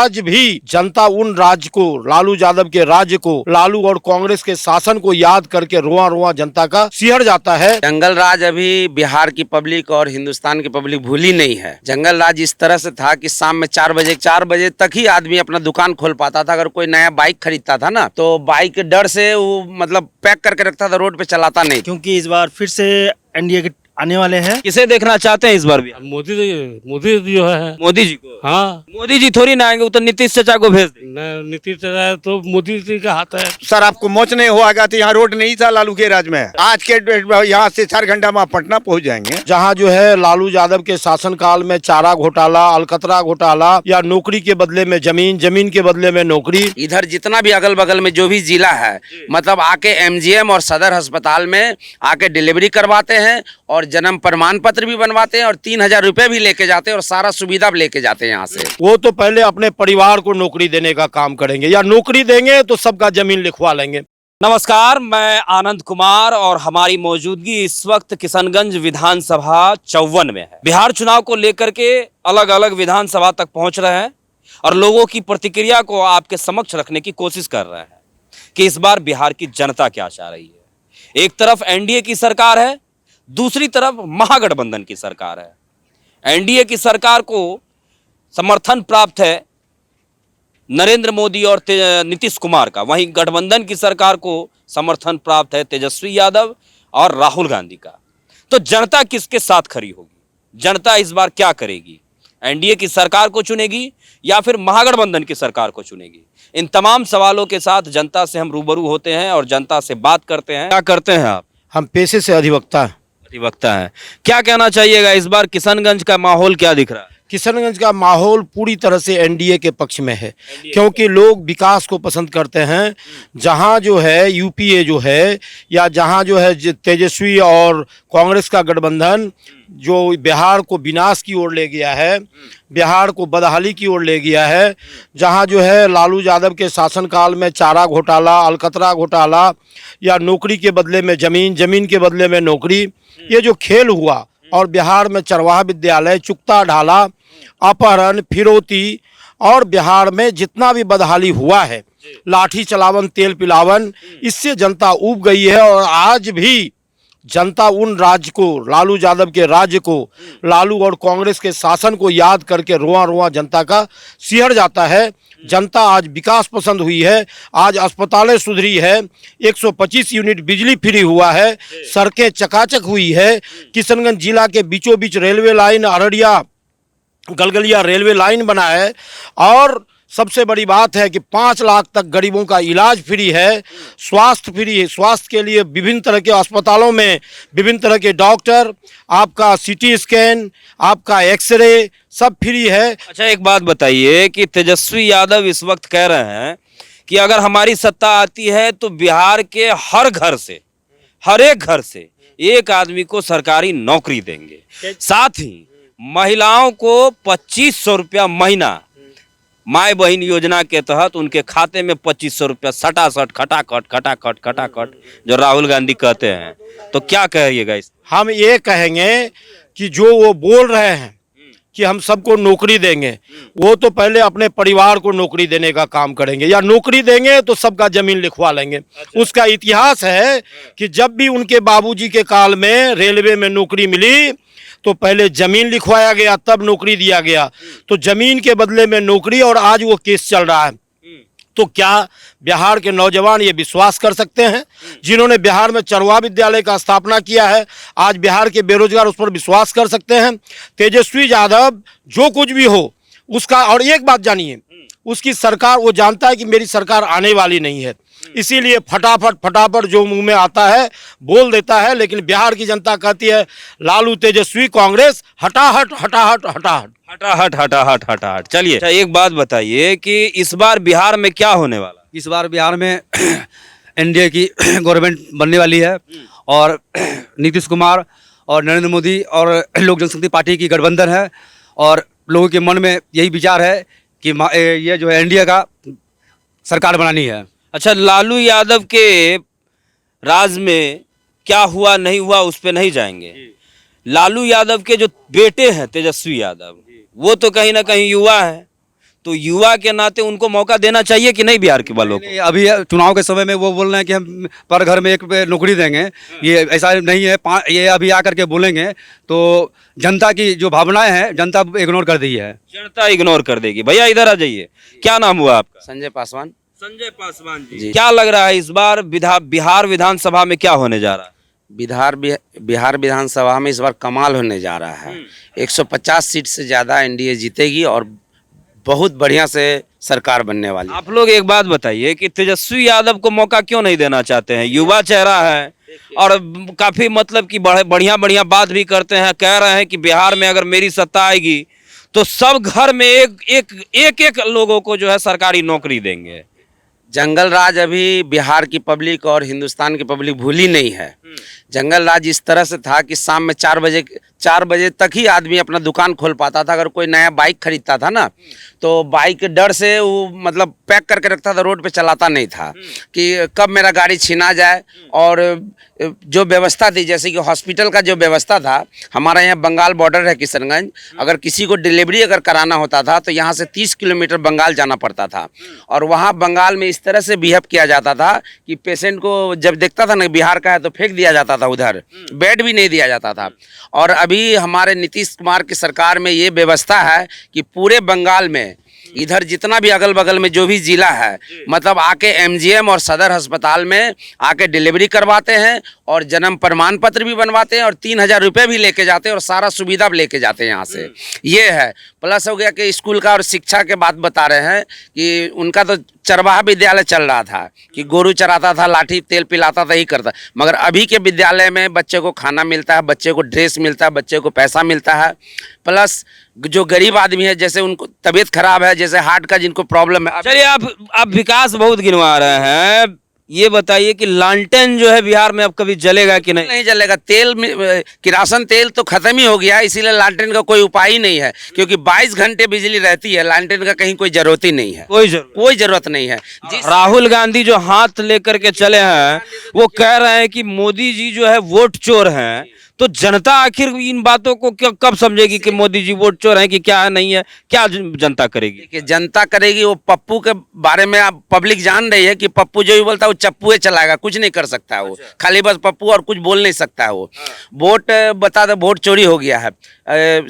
आज भी जनता उन राज्य को, लालू यादव के राज्य को, लालू और कांग्रेस के शासन को याद करके रोआ रोआ जनता का सिहर जाता है। जंगल राज अभी बिहार की पब्लिक और हिंदुस्तान की पब्लिक भूली नहीं है। जंगल राज इस तरह से था कि शाम में 4 बजे तक ही आदमी अपना दुकान खोल पाता था। अगर कोई नया बाइक खरीदता था ना, तो बाइक के डर से वो मतलब पैक करके रखता था, रोड पे चलाता नहीं। क्योंकि इस बार फिर से एनडीए के आने वाले हैं। किसे देखना चाहते हैं इस बार भी? मोदी जी जो है। मोदी जी को? हाँ, मोदी जी थोड़ी ना आएंगे, वो तो नीतीश चाचा को भेज देंगे। नीतीश चाचा तो मोदी जी का हाथ है। सर आपको मौज नहीं होगा तो यहाँ रोड नहीं था लालू के राज में। आज के यहाँ से 4 घंटा में पटना पहुँच जाएंगे। जहाँ जो है लालू यादव के शासन काल में चारा घोटाला, अलकतरा घोटाला, या नौकरी के बदले में जमीन, जमीन के बदले में नौकरी। इधर जितना भी अगल बगल में जो भी जिला है, मतलब आके एमजीएम और सदर अस्पताल में आके डिलीवरी करवाते हैं और जन्म प्रमाण पत्र भी बनवाते हैं और 3000 रुपए भी लेके जाते हैं और सारा सुविधा भी लेके जाते हैं यहाँ से। वो तो पहले अपने परिवार को नौकरी देने का काम करेंगे, या नौकरी देंगे तो सबका जमीन लिखवा लेंगे। नमस्कार, मैं आनंद कुमार और हमारी मौजूदगी इस वक्त किशनगंज विधानसभा 54 में है। बिहार चुनाव को लेकर के अलग अलग विधानसभा तक पहुंच रहे हैं और लोगों की प्रतिक्रिया को आपके समक्ष रखने की कोशिश कर रहे हैं कि इस बार बिहार की जनता क्या चाह रही है। एक तरफ एनडीए की सरकार है, दूसरी तरफ महागठबंधन की सरकार है। एनडीए की सरकार को समर्थन प्राप्त है नरेंद्र मोदी और नीतीश कुमार का, वहीं गठबंधन की सरकार को समर्थन प्राप्त है तेजस्वी यादव और राहुल गांधी का। तो जनता किसके साथ खड़ी होगी? जनता इस बार क्या करेगी? एनडीए की सरकार को चुनेगी या फिर महागठबंधन की सरकार को चुनेगी? इन तमाम सवालों के साथ जनता से हम रूबरू होते हैं और जनता से बात करते हैं। क्या करते हैं आप? हम पेशे से अधिवक्ता हैं। अधिवक्ता है। क्या कहना चाहिएगा, इस बार किशनगंज का माहौल क्या दिख रहा है? किशनगंज का माहौल पूरी तरह से एनडीए के पक्ष में है, क्योंकि लोग विकास को पसंद करते हैं। जहां जो है यूपीए जो है, या जहां जो है तेजस्वी और कांग्रेस का गठबंधन जो बिहार को विनाश की ओर ले गया है, बिहार को बदहाली की ओर ले गया है, जहां जो है लालू यादव के शासनकाल में चारा घोटाला, अलकतरा घोटाला, या नौकरी के बदले में जमीन, जमीन के बदले में नौकरी, ये जो खेल हुआ, और बिहार में चरवाहा विद्यालय, चुकता ढाला, अपहरण, फिरौती, और बिहार में जितना भी बदहाली हुआ है, लाठी चलावन, तेल पिलावन, इससे जनता ऊब गई है। और आज भी जनता उन राज्य को, लालू यादव के राज्य को, लालू और कांग्रेस के शासन को याद करके रोआ रोआ जनता का सिहर जाता है। जनता आज विकास पसंद हुई है। आज अस्पतालें सुधरी है, 125 यूनिट बिजली फ्री हुआ है, सड़कें चकाचक हुई है, किशनगंज जिला के बीचों बीच railway line, Araria Galgalia railway line बना है, और सबसे बड़ी बात है कि 5 लाख तक गरीबों का इलाज फ्री है, स्वास्थ्य फ्री है। स्वास्थ्य के लिए विभिन्न तरह के अस्पतालों में विभिन्न तरह के डॉक्टर, आपका सीटी स्कैन, आपका एक्सरे, सब फ्री है। अच्छा, एक बात बताइए कि तेजस्वी यादव इस वक्त कह रहे हैं कि अगर हमारी सत्ता आती है तो बिहार के हर घर से, हर एक घर से एक आदमी को सरकारी नौकरी देंगे, साथ ही महिलाओं को 2500 रुपया महीना माई बहन योजना के तहत उनके खाते में 2500 रुपया सटासट, खटाखट, जो राहुल गांधी कहते हैं। तो क्या कहिएगा इस? हम ये कहेंगे कि जो वो बोल रहे हैं कि हम सबको नौकरी देंगे, वो तो पहले अपने परिवार को नौकरी देने का काम करेंगे, या नौकरी देंगे तो सबका जमीन लिखवा लेंगे। उसका इतिहास है कि जब भी उनके बाबूजी के काल में रेलवे में नौकरी मिली तो पहले जमीन लिखवाया गया, तब नौकरी दिया गया। तो जमीन के बदले में नौकरी, और आज वो केस चल रहा है। तो क्या बिहार के नौजवान ये विश्वास कर सकते हैं, जिन्होंने बिहार में चरवाहा विद्यालय का स्थापना किया है, आज बिहार के बेरोजगार उस पर विश्वास कर सकते हैं? तेजस्वी यादव जो कुछ भी हो उसका, और एक बात जानिए, उसकी सरकार, वो जानता है कि मेरी सरकार आने वाली नहीं है, इसीलिए फटाफट जो मुंह में आता है बोल देता है। लेकिन बिहार की जनता कहती है लालू, तेजस्वी, कांग्रेस, हटाहट। चलिए, एक बात बताइए कि इस बार बिहार में क्या होने वाला? इस बार बिहार में एनडीए की गवर्नमेंट बनने वाली है, और नीतीश कुमार और नरेंद्र मोदी और लोक जनशक्ति पार्टी की गठबंधन है, और लोगों के मन में यही विचार है कि ये जो है एनडीए का सरकार बनानी है। अच्छा, लालू यादव के राज में क्या हुआ नहीं हुआ उस पे नहीं जाएंगे। लालू यादव के जो बेटे हैं तेजस्वी यादव, वो तो कहीं ना कहीं युवा हैं, तो युवा के नाते उनको मौका देना चाहिए कि नहीं बिहार के वालों को? नहीं, अभी चुनाव के समय में वो बोल रहे हैं कि हम पर घर में एक नौकरी देंगे। ये ऐसा नहीं है। ये अभी आकर के बोलेंगे तो जनता की जो भावनाएं हैं जनता इग्नोर कर दी है। जनता इग्नोर कर देगी। भैया इधर आ जाइए, क्या नाम हुआ आपका? संजय पासवान। संजय पासवान जी। क्या लग रहा है इस बार बिहार विधानसभा में क्या होने जा रहा है? बिहार विधानसभा में इस बार कमाल होने जा रहा है। 150 सीट से ज्यादा एनडीए जीतेगी और बहुत बढ़िया से सरकार बनने वाली है। आप लोग एक बात बताइए कि तेजस्वी यादव को मौका क्यों नहीं देना चाहते हैं? युवा चेहरा है और काफी मतलब कि बढ़िया बढ़िया बात भी करते हैं। कह रहे हैं कि बिहार में अगर मेरी सत्ता आएगी तो सब घर में एक लोगों को जो है सरकारी नौकरी देंगे। जंगल राज अभी बिहार की पब्लिक और हिंदुस्तान की पब्लिक भूली नहीं है। जंगल राज इस तरह से था कि शाम में 4 बजे तक ही आदमी अपना दुकान खोल पाता था। अगर कोई नया बाइक खरीदता था ना तो बाइक के डर से वो मतलब पैक करके रखता था, रोड पे चलाता नहीं था कि कब मेरा गाड़ी छीना जाए। और जो व्यवस्था थी, जैसे कि हॉस्पिटल का जो व्यवस्था था, हमारा यहाँ बंगाल बॉर्डर है किशनगंज, अगर किसी को डिलीवरी अगर कराना होता था तो यहाँ से 30 किलोमीटर बंगाल जाना पड़ता था। और वहाँ बंगाल में इस तरह से बिहेव किया जाता था कि पेशेंट को जब देखता था ना बिहार का है तो फेंक दिया जाता था, उधर बेड भी नहीं दिया जाता था। और अभी हमारे नीतीश कुमार की सरकार में ये व्यवस्था है कि पूरे बंगाल में इधर जितना भी अगल बगल में जो भी जिला है, मतलब आके एमजीएम और सदर अस्पताल में आके डिलीवरी करवाते हैं और जन्म प्रमाण पत्र भी बनवाते हैं और 3000 रुपये भी लेके जाते हैं और सारा सुविधा भी लेके जाते हैं यहाँ से। ये है। प्लस हो गया कि स्कूल का और शिक्षा के बात बता रहे हैं कि उनका तो चरवाहा विद्यालय चल रहा था कि गोरू चराता था, लाठी तेल पिलाता था, ही करता। मगर अभी के विद्यालय में बच्चे को खाना मिलता है, बच्चे को ड्रेस मिलता है, बच्चे को पैसा मिलता है। प्लस जो गरीब आदमी है, जैसे उनको तबीयत खराब है, जैसे हार्ट का जिनको प्रॉब्लम है। चलिए आप विकास बहुत गिनवा रहे हैं, ये बताइए कि लालटेन जो है बिहार में अब कभी जलेगा कि नहीं? नहीं जलेगा। तेल किरासन तेल तो खत्म ही हो गया, इसीलिए लालटेन का कोई उपाय ही नहीं है, क्योंकि 22 घंटे बिजली रहती है। लालटेन का कहीं कोई जरूरत ही नहीं है, कोई जरूरत नहीं है। राहुल गांधी जो हाथ लेकर के चले हैं वो कह रहे हैं कि मोदी जी जो है वोट चोर हैं, तो जनता आखिर इन बातों को कब समझेगी कि मोदी जी वोट चोर हैं कि क्या नहीं है? क्या जनता करेगी? कि जनता करेगी वो पप्पू के बारे में आप पब्लिक जान रही है कि पप्पू जो भी बोलता है वो चप्पू चलाएगा, कुछ नहीं कर सकता है वो। खाली बस पप्पू और कुछ बोल नहीं सकता है वो। वोट बता दो, वोट चोरी हो गया है।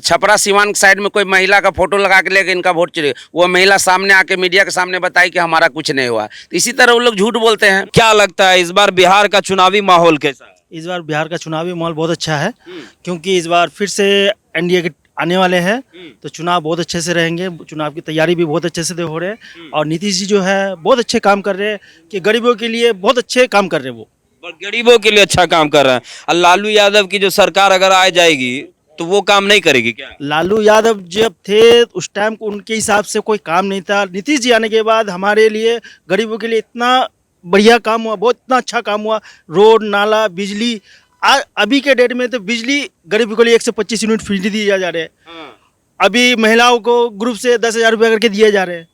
छपरा सीवान साइड में कोई महिला का फोटो लगा के लेके इनका वोट चोरी, वो महिला सामने आके मीडिया के सामने बताई कि हमारा कुछ नहीं हुआ। तो इसी तरह वो लोग झूठ बोलते हैं। क्या लगता है इस बार बिहार का चुनावी माहौल कैसा है? इस बार बिहार का चुनावी माहौल बहुत अच्छा है, क्योंकि इस बार फिर से एनडीए के आने वाले हैं, तो चुनाव बहुत अच्छे से रहेंगे। चुनाव की तैयारी भी बहुत अच्छे से हो रहे हैं और नीतीश जी जो है बहुत अच्छे काम कर रहे हैं कि गरीबों के लिए बहुत अच्छे काम कर रहे हैं। वो गरीबों के लिए अच्छा काम कर रहे हैं। और लालू यादव की जो सरकार अगर आ जाएगी तो वो काम नहीं करेगी क्या? लालू यादव जब थे उस टाइम को उनके हिसाब से कोई काम नहीं था। नीतीश जी आने के बाद हमारे लिए गरीबों के लिए इतना बढ़िया काम हुआ, बहुत इतना अच्छा काम हुआ। रोड, नाला, बिजली, अभी के डेट में तो बिजली गरीबों के लिए 125 यूनिट फ्री दिए जा रहे हैं। अभी महिलाओं को ग्रुप से 10,000 रुपये करके दिए जा रहे हैं।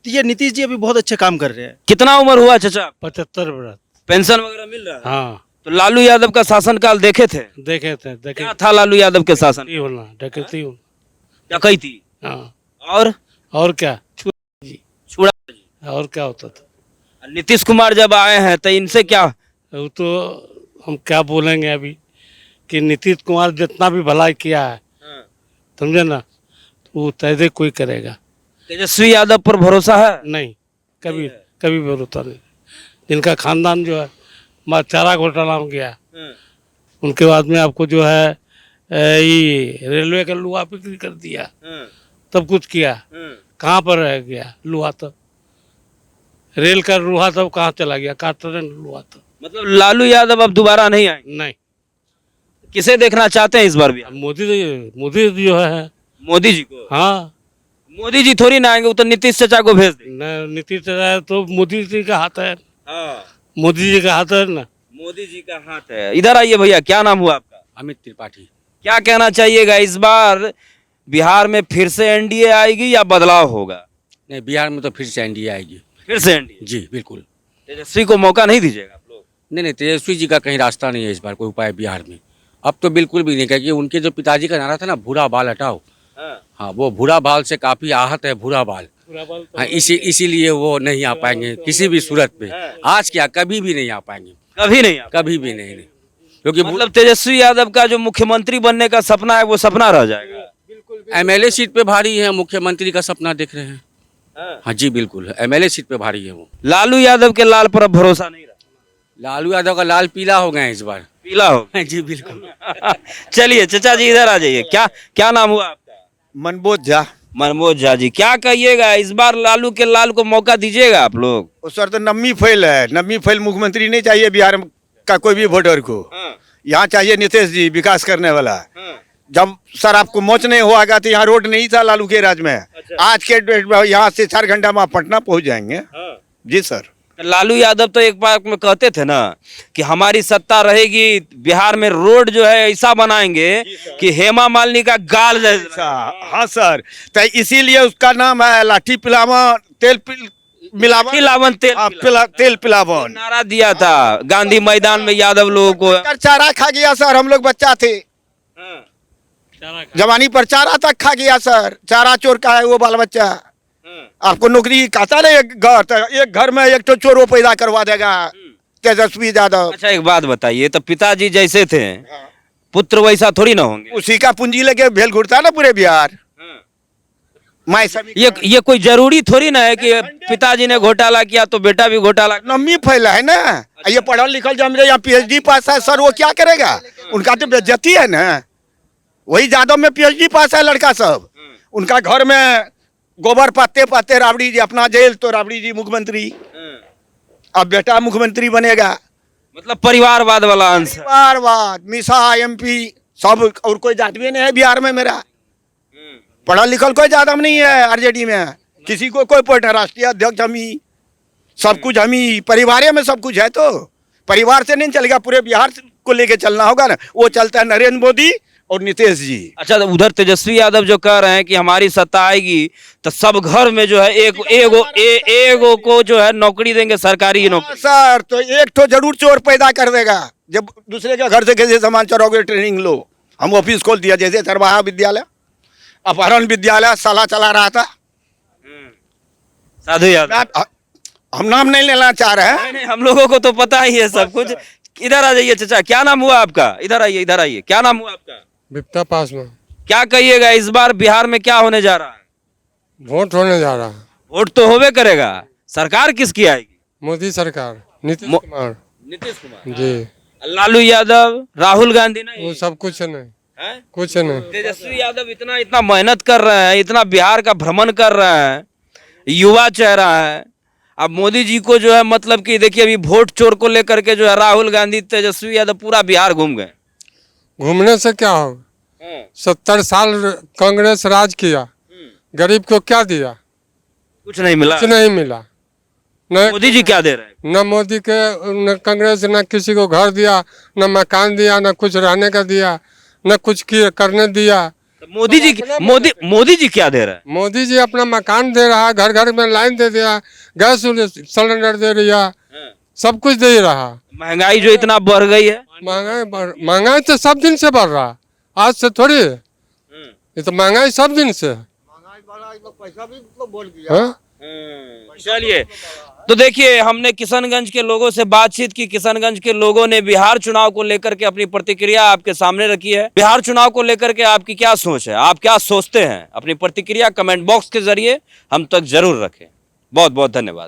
तो ये नीतीश जी अभी बहुत अच्छे काम कर रहे हैं। कितना उम्र हुआ चाचा? 75 वर्ष। पेंशन वगैरह मिल रहा है? हाँ तो लालू यादव का शासनकाल देखे थे? देखे क्या था लालू यादव के शासन? होना डकैती हो। डकैती? हाँ और क्या छुड़ा? और क्या होता था? नीतीश कुमार जब आए हैं तो इनसे क्या? वो तो हम क्या बोलेंगे अभी कि नीतीश कुमार जितना भी भलाई किया है, समझे ना, तो वो तय कोई करेगा। तेजस्वी यादव पर भरोसा है? नहीं, कभी भरोसा नहीं। जिनका खानदान जो है चारा घोटाला हो गया, उनके बाद में आपको जो है ये रेलवे का लोहा बिक्री कर दिया, तब कुछ किया, कहाँ पर रह गया लोहा? तब रेल का लोहा तब कहाँ चला गया? काटन लोहा तब। मतलब लालू यादव अब दोबारा नहीं आएंगे? नहीं। किसे देखना चाहते हैं इस बार भी? मोदी जो है। मोदी जी को? हाँ, मोदी जी थोड़ी ना आएंगे, वो तो नीतीश चाचा को भेज देंगे। नीतीश चाचा तो मोदी जी का हाथ है। हाँ, मोदी जी का हाथ है ना। मोदी जी का हाथ है। इधर आइए भैया, क्या नाम हुआ आपका? अमित त्रिपाठी। क्या कहना चाहिएगा इस बार बिहार में फिर से एनडीए आएगी या बदलाव होगा? नहीं, बिहार में तो फिर से एनडीए आएगी। फिर से एनडीए? जी बिल्कुल। तेजस्वी को मौका नहीं दीजिएगा आप लोग? नहीं, तेजस्वी जी का कहीं रास्ता नहीं है इस बार कोई उपाय बिहार में। अब तो बिल्कुल भी नहीं, क्योंकि उनके जो पिताजी का नारा था ना, भूरा बाल हटाओ। हाँ, वो भूरा बाल से काफी आहत है भूरा बाल। हाँ, इसीलिए वो नहीं आ पाएंगे किसी भी सूरत में। आज क्या, कभी भी नहीं आ पाएंगे, कभी नहीं आप। कभी भी नहीं, क्योंकि मतलब तेजस्वी यादव का जो मुख्यमंत्री बनने का सपना है वो सपना रह जाएगा। एमएलए सीट पे भारी है, मुख्यमंत्री का सपना देख रहे हैं। हाँ जी बिल्कुल, एमएलए सीट पे भारी है वो। लालू यादव के लाल पर अब भरोसा नहीं रहा, लालू यादव का लाल पीला हो गए हैं इस बार। पीला हो। हाँ जी बिल्कुल। चलिए चाचा जी इधर आ जाइए। क्या क्या नाम हुआ आपका? मनबोध झा। मनमोहन झा जी, क्या कहिएगा, इस बार लालू के लाल को मौका दीजिएगा आप लोग? उस सर तो नम्मी फैल है, नम्मी फैल मुख्यमंत्री नहीं चाहिए बिहार का कोई भी वोटर को। यहाँ चाहिए नीतीश जी, विकास करने वाला। जब सर आपको मोच नहीं हुआ तो यहाँ रोड नहीं था लालू के राज में। आज के डेट में यहाँ से 4 घंटा में आप पटना पहुँच जाएंगे। जी सर। लालू यादव तो एक बार में कहते थे ना कि हमारी सत्ता रहेगी, बिहार में रोड जो है ऐसा बनाएंगे कि हेमा मालिनी का गाल जैसा। हाँ सर, तो इसीलिए उसका नाम है लाठी पिलावन तेल मिलावन। पिलावन तेल हाँ, पिलावन। तेल पिलावन नारा दिया था गांधी मैदान में यादव लोगों को। चारा खा गया सर, हम लोग बच्चा थे जवानी पर चारा तक खा गया सर। चारा चोर का है वो बाल बच्चा। आपको नौकरी कहता ना एक घर में एक तो चोर पैदा करवा देगा तेजस्वी यादव। अच्छा एक बात बताइए, तो पिताजी जैसे थे पुत्र वैसा थोड़ी ना होंगे? उसी का पूंजी लेके भेल घुरता है ना पूरे बिहार। मैं सभी ये कोई जरूरी थोड़ी ना है कि पिताजी ने घोटाला किया तो बेटा भी घोटाला। नम्मी फैला है ना। ये पढ़ा लिखल जो मेरे यहाँ PhD पास है सर, वो क्या करेगा? उनका तो बेइज्जती है ना। वही यादव में PhD पास है लड़का सब, उनका घर में गोबर पाते पाते राबड़ी जी अपना जेल, तो राबड़ी जी मुख्यमंत्री। अब बेटा मुख्यमंत्री बनेगा। मतलब परिवारवाद वाला अंश है। परिवारवाद, मिसा MP सब, और कोई जात भी नहीं है बिहार में मेरा। पढ़ा लिखल कोई ज्यादा नहीं है RJD में, किसी को कोई पोस्ट, राष्ट्रीय अध्यक्ष हम ही, सब कुछ हम ही, परिवार में सब कुछ है। तो परिवार से नहीं चलेगा, पूरे बिहार को लेके चलना होगा ना। वो चलता है नरेंद्र मोदी और नीतीश जी। अच्छा तो उधर तेजस्वी यादव जो कह रहे हैं कि हमारी सत्ता आएगी तो सब घर में जो है एगो को जो है नौकरी देंगे, सरकारी नौकरी। सर तो एक तो जरूर चोर पैदा कर देगा। जब दूसरे के घर से कैसे सामान चोरोगे, ट्रेनिंग लो। हम ऑफिस खोल दिया, जैसे सरवाहा विद्यालय, अपहरण विद्यालय साला चला रहा था साधु यादव। हम नाम नहीं लेना चाह रहे हैं। नहीं, हम लोगों को तो पता ही है सब कुछ। इधर आ जाइए चाचा, क्या नाम हुआ आपका? इधर आइए, इधर आइए, क्या नाम हुआ आपका? बिप्ता पासवान। क्या कहिएगा, इस बार बिहार में क्या होने जा रहा है? वोट होने जा रहा है। वोट तो होवे करेगा, सरकार किसकी आएगी? मोदी सरकार, नीतीश कुमार। नीतीश कुमार जी। लालू यादव, राहुल गांधी नहीं? वो सब कुछ नहीं, हैं? कुछ नहीं। तेजस्वी यादव इतना मेहनत कर रहे हैं, इतना बिहार का भ्रमण कर रहे हैं, युवा चेहरा है। अब मोदी जी को जो है मतलब कि देखिए अभी वोट चोर को लेकर के जो है राहुल गांधी, तेजस्वी यादव पूरा बिहार घूम गए। घूमने से क्या होगा? 70 साल कांग्रेस राज किया, गरीब को क्या दिया? कुछ नहीं मिला। कुछ नहीं मिला। न मोदी जी क्या दे रहे हैं? न मोदी के, न कांग्रेस, न किसी को घर दिया, न मकान दिया, न कुछ रहने का दिया, न कुछ करने दिया। तो मोदी जी क्या दे रहे हैं? मोदी जी अपना मकान दे रहा, घर घर में लाइन दे दिया, गैस सिलेंडर दे रहा, सब कुछ दे रहा। महंगाई जो इतना बढ़ गई है, महंगाई तो सब दिन से बढ़ रहा, आज से थोड़ी। ये तो महंगाई सब दिन से है। हाँ? चलिए तो देखिए हमने किशनगंज के लोगों से बातचीत की। किशनगंज के लोगों ने बिहार चुनाव को लेकर के अपनी प्रतिक्रिया आपके सामने रखी है। बिहार चुनाव को लेकर के आपकी क्या सोच है, आप क्या सोचते हैं? अपनी प्रतिक्रिया कमेंट बॉक्स के जरिए हम तक जरूर रखें। बहुत बहुत धन्यवाद।